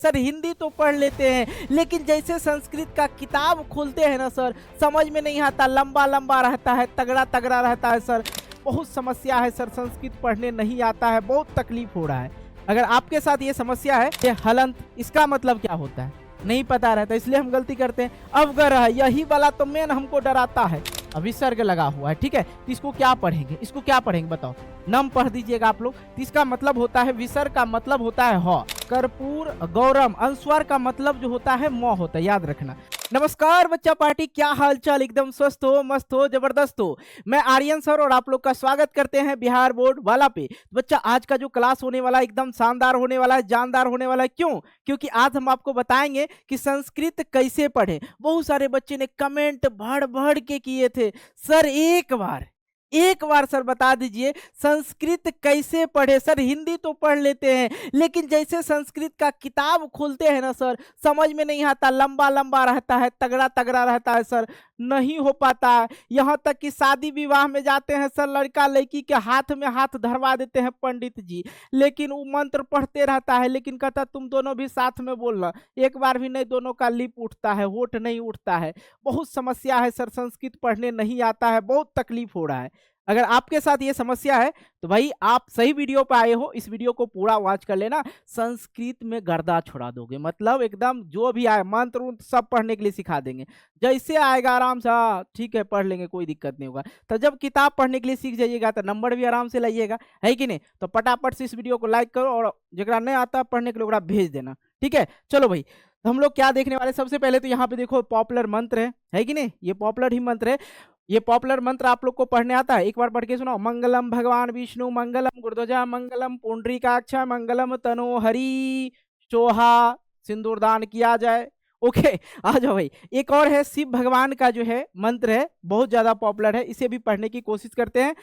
Sir Hindi तो पढ़ लेते हैं लेकिन जैसे संस्कृत का किताब खोलते हैं ना सर, समझ में नहीं आता, लंबा लंबा रहता है, तगड़ा तगड़ा रहता है सर। बहुत समस्या है सर, संस्कृत पढ़ने नहीं आता है, बहुत तकलीफ हो रहा है। अगर आपके साथ ये समस्या है, ये हलंत इसका मतलब क्या होता है नहीं पता रहता, इसलिए हम गलती करते हैं। अवगरह यही वाला तो मेन हमको डराता है। विसर्ग लगा हुआ है, ठीक है, तो इसको क्या पढ़ेंगे, इसको क्या पढ़ेंगे बताओ। नम पढ़ दीजिएगा आप लोग। तो इसका मतलब होता है, विसर्ग का मतलब होता है ह। कर्पूर गौरम, अनुस्वार का मतलब जो होता है म होता है, याद रखना। नमस्कार बच्चा पार्टी, क्या हालचाल, एकदम स्वस्थ हो, मस्त हो, जबरदस्त हो। मैं आर्यन सर और आप लोग का स्वागत करते हैं बिहार बोर्ड वाला पे। बच्चा आज का जो क्लास होने वाला है एकदम शानदार होने वाला है, जानदार होने वाला है। क्यों? क्योंकि आज हम आपको बताएंगे कि संस्कृत कैसे पढ़े। बहुत सारे बच्चे ने कमेंट भड़ भड़ के किए थे, सर एक बार सर बता दीजिए संस्कृत कैसे पढ़े। सर हिंदी तो पढ़ लेते हैं लेकिन जैसे संस्कृत का किताब खोलते हैं ना सर, समझ में नहीं आता, लंबा लंबा रहता है, तगड़ा तगड़ा रहता है सर, नहीं हो पाता है। यहाँ तक कि शादी विवाह में जाते हैं सर, लड़का लड़की के हाथ में हाथ धरवा देते हैं पंडित जी, लेकिन वो मंत्र पढ़ते रहता है, लेकिन कहता तुम दोनों भी साथ में बोलना। एक बार भी नहीं, दोनों का लिप उठता है, होठ नहीं उठता है। बहुत समस्या है सर, संस्कृत पढ़ने नहीं आता है, बहुत तकलीफ हो रहा है। अगर आपके साथ ये समस्या है तो भाई आप सही वीडियो पे आए हो, इस वीडियो को पूरा वॉच कर लेना। संस्कृत में गर्दा छोड़ा दोगे, मतलब एकदम जो भी आए मंत्र उंत्र सब पढ़ने के लिए सिखा देंगे। जैसे आएगा आराम से, हाँ ठीक है पढ़ लेंगे, कोई दिक्कत नहीं होगा। तो जब किताब पढ़ने के लिए सीख जाइएगा तो नंबर भी आराम से लाइएगा, है कि नहीं। तो फटाफट से इस वीडियो को लाइक करो और जरा नहीं आता पढ़ने के लिए ओकरा भेज देना, ठीक है। चलो भाई, तो हम लोग क्या देखने वाले, सबसे पहले तो यहाँ पे देखो पॉपुलर मंत्र है कि नहीं, ये पॉपुलर ही मंत्र है। ये पॉपुलर मंत्र आप लोग को पढ़ने आता है, एक बार पढ़ के सुनाओ। मंगलम भगवान विष्णु मंगलम गुरुध्वजा मंगलम पुंडरीकाक्ष मंगलम तनोहरि चोहा, सिंदूरदान किया जाए। ओके, आ जाओ भाई। एक और है शिव भगवान का जो है मंत्र है, बहुत ज्यादा पॉपुलर है, इसे भी पढ़ने की कोशिश करते हैं।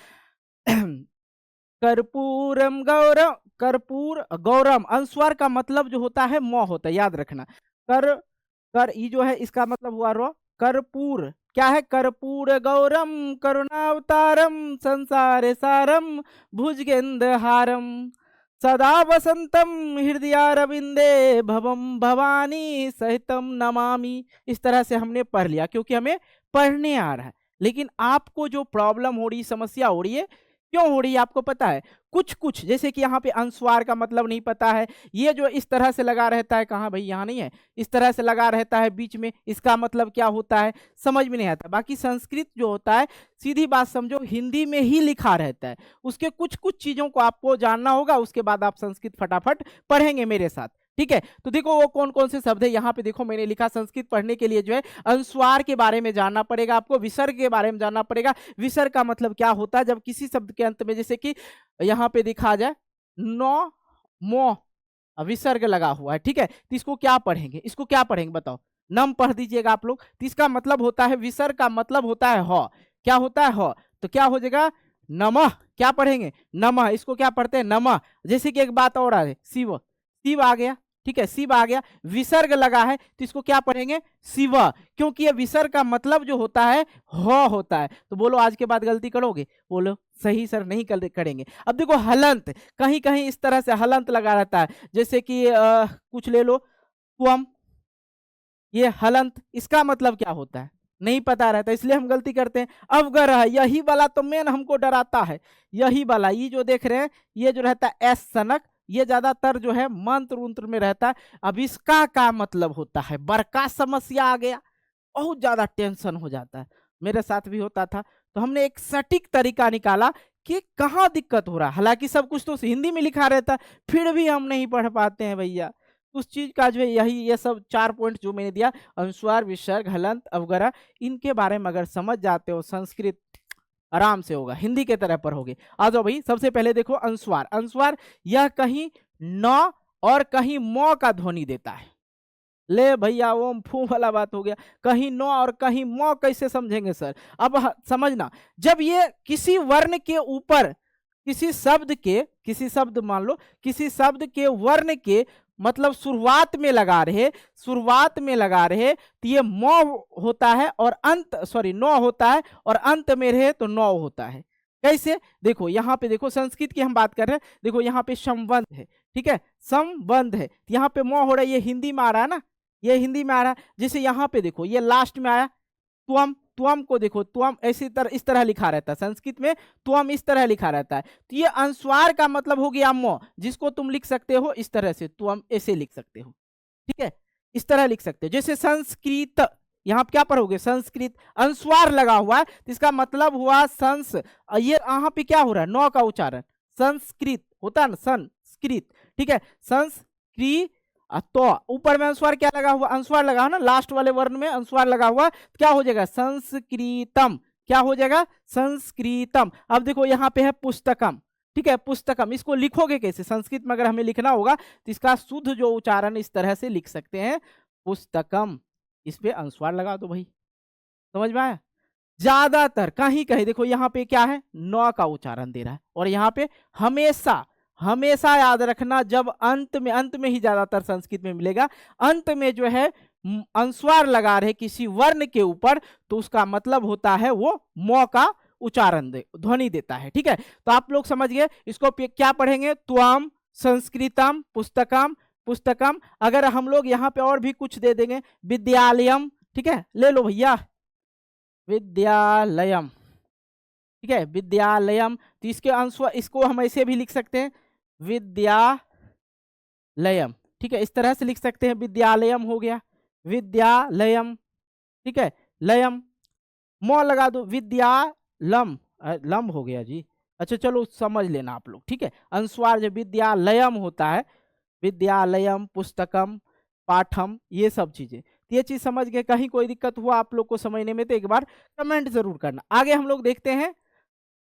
कर्पूरम गौरम, कर्पूर गौरम, अनुस्वार का मतलब जो होता है म होता है, याद रखना। कर ये जो है इसका मतलब हुआ रो कर्पूर, क्या है, कर्पूर गौरम करुणावतारम संसार सारम भुजगेंद्रहारम सदा वसंतम हृदयारविंदे भवम भवानी सहितम नमामि। इस तरह से हमने पढ़ लिया क्योंकि हमें पढ़ने आ रहा है। लेकिन आपको जो प्रॉब्लम हो रही, समस्या हो रही है, क्यों हो रही है आपको पता है? कुछ जैसे कि यहाँ पे अनुस्वार का मतलब नहीं पता है, ये जो इस तरह से लगा रहता है, कहाँ भाई, यहाँ नहीं है, इस तरह से लगा रहता है बीच में, इसका मतलब क्या होता है समझ में नहीं आता। बाकी संस्कृत जो होता है, सीधी बात समझो, हिंदी में ही लिखा रहता है, उसके कुछ चीजों को आपको जानना होगा, उसके बाद आप संस्कृत फटाफट पढ़ेंगे मेरे साथ, ठीक है। तो देखो वो कौन कौन से शब्द है यहाँ पे, देखो मैंने लिखा संस्कृत पढ़ने के लिए जो है अनुस्वार के बारे में जानना पड़ेगा आपको, विसर्ग के बारे में जानना पड़ेगा। विसर्ग का मतलब क्या होता है, जब किसी शब्द के अंत में, जैसे कि यहाँ पे दिखा जाए नो मो, विसर्ग लगा हुआ है, ठीक है, तो इसको क्या पढ़ेंगे, इसको क्या पढ़ेंगे बताओ। नम पढ़ दीजिएगा आप लोग। तो इसका मतलब होता है, विसर्ग का मतलब होता है ह, क्या होता है ह, तो क्या हो जाएगा नमः, क्या पढ़ेंगे नमः, इसको क्या पढ़ते हैं नमः। जैसे कि एक बात और है, शिव, शिव आ गया, ठीक है, शिव आ गया, विसर्ग लगा है तो इसको क्या पढ़ेंगे शिव, क्योंकि ये विसर्ग का मतलब जो होता है ह होता है। तो बोलो आज के बाद गलती करोगे, बोलो सही सर नहीं करेंगे। अब देखो हलंत, कहीं कहीं इस तरह से हलंत लगा रहता है, जैसे कि कुछ ले लो तुम, ये हलंत, इसका मतलब क्या होता है नहीं पता रहता, इसलिए हम गलती करते हैं। अवगरह यही वाला तो मेन हमको डराता है, यही वाला, ये जो देख रहे हैं ये जो रहता है एस सनक, ये ज्यादातर जो है मंत्र उंत्र में रहता है। अब इसका क्या मतलब होता है, बड़का समस्या आ गया, बहुत ज्यादा टेंशन हो जाता है, मेरे साथ भी होता था। तो हमने एक सटीक तरीका निकाला कि कहाँ दिक्कत हो रहा है। हालांकि सब कुछ तो हिंदी में लिखा रहता है, फिर भी हम नहीं पढ़ पाते हैं भैया। उस चीज का जो है यही, ये सब 4 पॉइंट जो मैंने दिया, अनुस्वार विसर्ग हलंत अवगरा, इनके बारे में अगर समझ जाते हो संस्कृत आराम से होगा, हिंदी के तरह पढ़ोगे। आ जाओ भाई, सबसे पहले देखो अनुस्वार। अनुस्वार यह कहीं न और कहीं म का ध्वनि देता है। ले भैया ओम फू वाला बात हो गया, कहीं न और कहीं म कैसे समझेंगे सर? अब समझना, जब ये किसी वर्ण के ऊपर किसी शब्द मान लो, किसी शब्द के वर्ण के मतलब शुरुआत में लगा रहे, तो ये म होता है और अंत, सॉरी न होता है और अंत में रहे तो नौ होता है। कैसे? देखो यहाँ पे, देखो संस्कृत की हम बात कर रहे हैं, देखो यहाँ पे संबंध है, ठीक है, संबंध है। यहाँ पे म हो रहा है, ये हिंदी में आ रहा है ना, ये हिंदी में आ रहा है। जैसे यहाँ पे देखो ये लास्ट में आया त्वम, त्वम को देखो, त्वम ऐसी तरह इस तरह लिखा रहता है, संस्कृत में त्वम इस तरह लिखा रहता है। तो ये अनुस्वार का मतलब हो गया म, जिसको तुम लिख सकते हो इस तरह से, त्वम ऐसे लिख सकते हो, ठीक है, इस तरह लिख सकते हो। जैसे संस्कृत, यहाँ पे क्या पढ़ोगे, संस्कृत, अनुस्वार लगा हुआ है तो इसका मतलब हुआ संस, ये यहाँ पे क्या हो रहा है, नौ का उच्चारण, संस्कृत होता है ना, संस्कृत, ठीक है, संस्कृत। तो ऊपर में अनुस्वार क्या लगा हुआ, अनुस्वार लगा हुआ ना, लास्ट वाले वर्ण में अनुस्वार लगा हुआ, तो क्या हो जाएगा, संस्कृतम, क्या हो जाएगा, संस्कृतम। अब देखो यहाँ पे है पुस्तकम, ठीक है, पुस्तकम, इसको लिखोगे कैसे, संस्कृत में अगर हमें लिखना होगा तो इसका शुद्ध जो उच्चारण इस तरह से लिख सकते हैं, पुस्तकम, इस पे अनुस्वार लगा दो भाई, समझ में आया। ज्यादातर कहीं कहीं देखो यहाँ पे क्या है, नौ का उच्चारण दे रहा है, और यहाँ पे हमेशा, हमेशा याद रखना, जब अंत में ही ज्यादातर संस्कृत में मिलेगा, अंत में जो है अनुस्वार लगा रहे किसी वर्ण के ऊपर, तो उसका मतलब होता है वो म का उच्चारण ध्वनि देता है, ठीक है। तो आप लोग समझ गए, इसको क्या पढ़ेंगे, त्वम, संस्कृतम, पुस्तकम, पुस्तकम। अगर हम लोग यहाँ पे और भी कुछ दे देंगे, विद्यालयम, ठीक है, ले लो भैया, विद्यालयम, ठीक है, विद्यालयम। तो इसके अनुस्वार, इसको हम ऐसे भी लिख सकते हैं, विद्यालयम, ठीक है, इस तरह से लिख सकते हैं, विद्यालयम हो गया, विद्यालयम, ठीक है, लयम, म लगा दो, विद्यालम, लम हो गया जी, अच्छा चलो समझ लेना आप लोग, ठीक है। अनुस्वार जो विद्यालयम होता है, विद्यालयम, पुस्तकम, पाठम, ये सब चीजें, ये चीज समझ गए। कहीं कोई दिक्कत हुआ आप लोग को समझने में तो एक बार कमेंट जरूर करना। आगे हम लोग देखते हैं,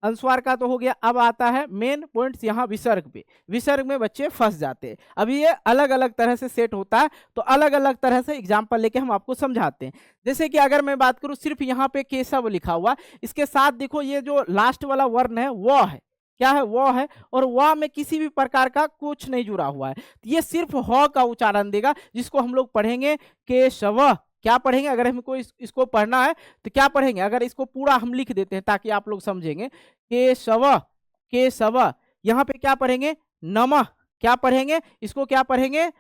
अनुस्वार का तो हो गया, अब आता है मेन पॉइंट्स यहाँ विसर्ग पे। विसर्ग में बच्चे फंस जाते हैं, अभी ये अलग अलग तरह से सेट होता है, तो अलग अलग तरह से एग्जाम्पल लेके हम आपको समझाते हैं। जैसे कि अगर मैं बात करूं, सिर्फ यहाँ पे केशव लिखा हुआ, इसके साथ देखो ये जो लास्ट वाला वर्ण है वो है, क्या है, वो है, और वह में किसी भी प्रकार का कुछ नहीं जुड़ा हुआ है, तो ये सिर्फ ह का उच्चारण देगा, जिसको हम लोग पढ़ेंगे केशव। क्या पढ़ेंगे, अगर हमको इसको पढ़ना है तो क्या पढ़ेंगे, अगर इसको पूरा हम लिख देते हैं ताकि आप लोग समझेंगे, केशव, केशव। यहाँ पे क्या पढ़ेंगे, नमः, क्या पढ़ेंगे, इसको क्या पढ़ेंगे,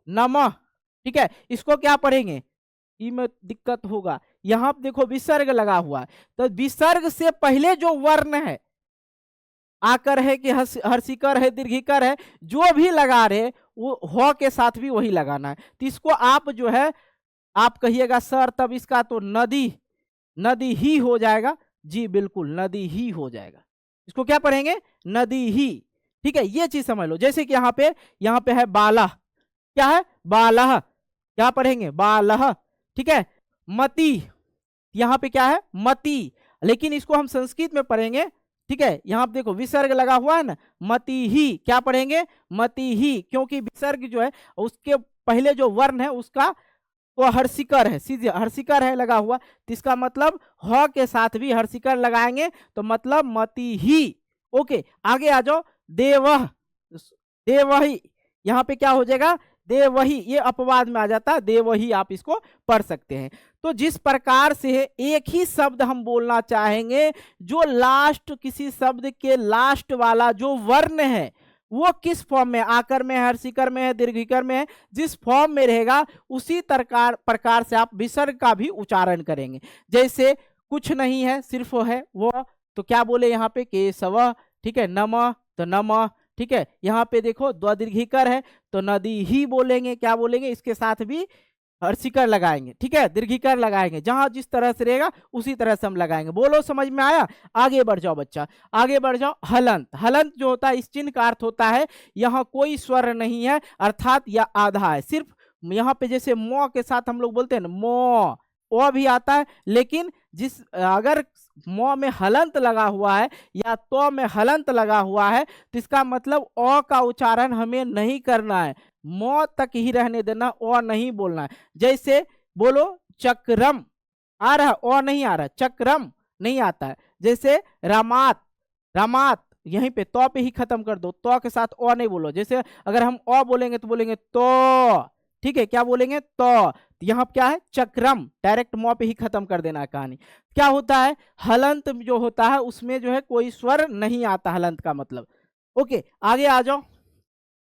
नमः, ठीक है। इसको क्या पढ़ेंगे, में दिक्कत होगा, यहाँ पे देखो विसर्ग लगा हुआ है, तो विसर्ग से पहले जो वर्ण है, आकर है कि हर्षिकर है, दीर्घिकर है, जो भी लगा रहे वो ह के साथ भी वही लगाना है। तो इसको आप जो है, आप कहिएगा सर तब इसका तो नदी, नदी ही हो जाएगा, जी बिल्कुल नदी ही हो जाएगा, इसको क्या पढ़ेंगे, नदी ही, ठीक है, ये चीज समझ लो। जैसे कि यहाँ पे है बालह, क्या है, बालह, क्या पढ़ेंगे, बालह, ठीक है। मती, यहाँ पे क्या है, मती, लेकिन इसको हम संस्कृत में पढ़ेंगे, ठीक है। यहाँ पे देखो विसर्ग लगा हुआ है ना, मती ही, क्या पढ़ेंगे, मती ही, क्योंकि विसर्ग जो है उसके पहले जो वर्ण है उसका तो हर्षिकर है, सीधे हर्षिकर है लगा हुआ, तो इसका मतलब ह के साथ भी हर्षिकर लगाएंगे तो मतलब मती ही। ओके, आगे आ जाओ, देवह, देवही, यहाँ पे क्या हो जाएगा, देवही, ये अपवाद में आ जाता है, देवही आप इसको पढ़ सकते हैं। तो जिस प्रकार से एक ही शब्द हम बोलना चाहेंगे, जो लास्ट, किसी शब्द के लास्ट वाला जो वर्ण है वो किस फॉर्म में, आकर में है, हर्षिकर में है, दीर्घिकर में है, जिस फॉर्म में रहेगा उसी प्रकार से आप विसर्ग का भी उच्चारण करेंगे। जैसे कुछ नहीं है, सिर्फ है वो, तो क्या बोले यहाँ पे, केशव, ठीक है, नमः तो नमः, ठीक है। यहाँ पे देखो द्वदीर्घिकर है तो नदी ही बोलेंगे, क्या बोलेंगे, इसके साथ भी हर्षिकर लगाएंगे, ठीक है, दीर्घिकर लगाएंगे, जहां जिस तरह से रहेगा उसी तरह से हम लगाएंगे। बोलो समझ में आया। आगे बढ़ जाओ बच्चा, आगे बढ़ जाओ। हलंत, हलंत जो होता है इस चिन्ह का अर्थ होता है यहाँ कोई स्वर नहीं है, अर्थात यह आधा है, सिर्फ यहाँ पे जैसे मो के साथ हम लोग बोलते हैं ना, मो, ओ भी आता है, लेकिन जिस अगर मो में हलंत लगा हुआ है या तो में हलंत लगा हुआ है तो इसका मतलब ओ का उच्चारण हमें नहीं करना है, मो तक ही रहने देना, ओ नहीं बोलना है। जैसे बोलो चक्रम, आ रहा है, ओ नहीं आ रहा, चक्रम नहीं आता है। जैसे रामात, रामात, यहीं पे तो पे ही खत्म कर दो, तो के साथ ओ नहीं बोलो। जैसे अगर हम ओ बोलेंगे तो बोलेंगे तो, ठीक है, क्या बोलेंगे, तो यहाँ क्या है, चक्रम, डायरेक्ट मो पे ही खत्म कर देना है कहानी। क्या होता है, हलंत जो होता है उसमें जो है कोई स्वर नहीं आता, हलंत का मतलब। ओके, आगे आ जाओ।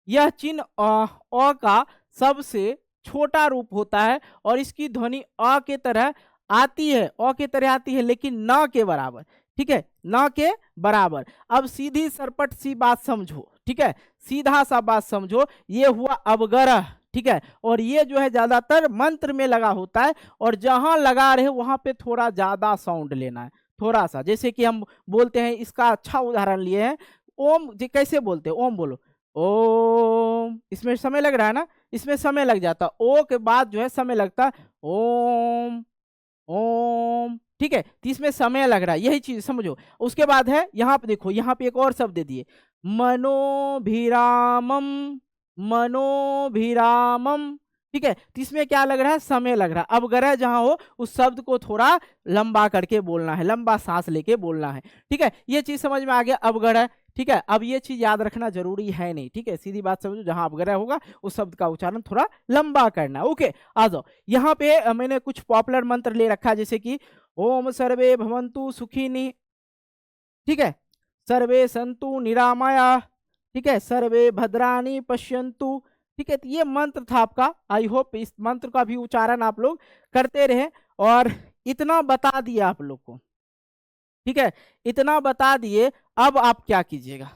यह चिन्ह अ का सबसे छोटा रूप होता है और इसकी ध्वनि अ के तरह आती है, अ के तरह आती है, लेकिन न के बराबर। ठीक है, न के बराबर। अब सीधी सरपट सी बात समझो, ठीक है, सीधा सा बात समझो, ये हुआ अवगरह। ठीक है, और ये जो है ज्यादातर मंत्र में लगा होता है, और जहां लगा रहे वहां पे थोड़ा ज्यादा साउंड लेना है, थोड़ा सा। जैसे कि हम बोलते हैं, इसका अच्छा उदाहरण लिए हैं, ओम जी कैसे बोलते हैं, ओम बोलो, ओम, इसमें समय लग रहा है ना, इसमें समय लग जाता, ओ के बाद जो है समय लगता, ओम ओम। ठीक है, तो इसमें समय लग रहा है, यही चीज समझो। उसके बाद है यहाँ पे, देखो यहाँ पे एक और शब्द दे दिए, मनोभिरामम, मनोभिरामम। ठीक है, तो इसमें क्या लग रहा है, समय लग रहा है। अब गरह जहां हो उस शब्द को थोड़ा लंबा करके बोलना है, लंबा सांस लेके बोलना है। ठीक है, ये चीज समझ में आ गया, अवगरह। ठीक है, अब ये चीज याद रखना जरूरी है नहीं। ठीक है, सीधी बात समझो, जहां अवगरह होगा उस शब्द का उच्चारण थोड़ा लंबा करना है। ओके, आ जाओ यहाँ पे। मैंने कुछ पॉपुलर मंत्र ले रखा है, जैसे कि ओम सर्वे भवन्तु सुखिनी, ठीक है, सर्वे संतु निरामया, ठीक है, सर्वे भद्राणी पश्यन्तु। ठीक है, तो ये मंत्र था आपका। आई होप इस मंत्र का भी उच्चारण आप लोग करते रहे। और इतना बता दिया आप लोग को, ठीक है, इतना बता दिए। अब आप क्या कीजिएगा,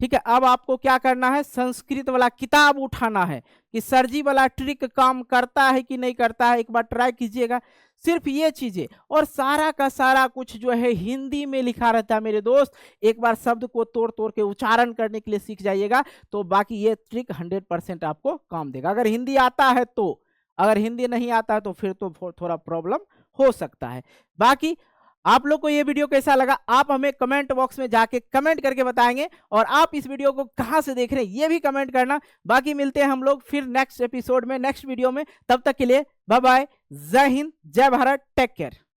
ठीक है, अब आपको क्या करना है, संस्कृत वाला किताब उठाना है कि सर जी वाला ट्रिक काम करता है कि नहीं करता है, एक बार ट्राई कीजिएगा। सिर्फ ये चीजें, और सारा का सारा कुछ जो है हिंदी में लिखा रहता है मेरे दोस्त। एक बार शब्द को तोड़ तोड़ के उच्चारण करने के लिए सीख जाइएगा, तो बाकी ये ट्रिक 100% आपको काम देगा, अगर हिंदी आता है तो। अगर हिंदी नहीं आता है तो फिर तो थोड़ा प्रॉब्लम हो सकता है। बाकी आप लोग को ये वीडियो कैसा लगा, आप हमें कमेंट बॉक्स में जाके कमेंट करके बताएंगे, और आप इस वीडियो को कहां से देख रहे हैं ये भी कमेंट करना। बाकी मिलते हैं हम लोग फिर नेक्स्ट एपिसोड में, नेक्स्ट वीडियो में। तब तक के लिए बाय बाय, जय हिंद, जय भारत, टेक केयर।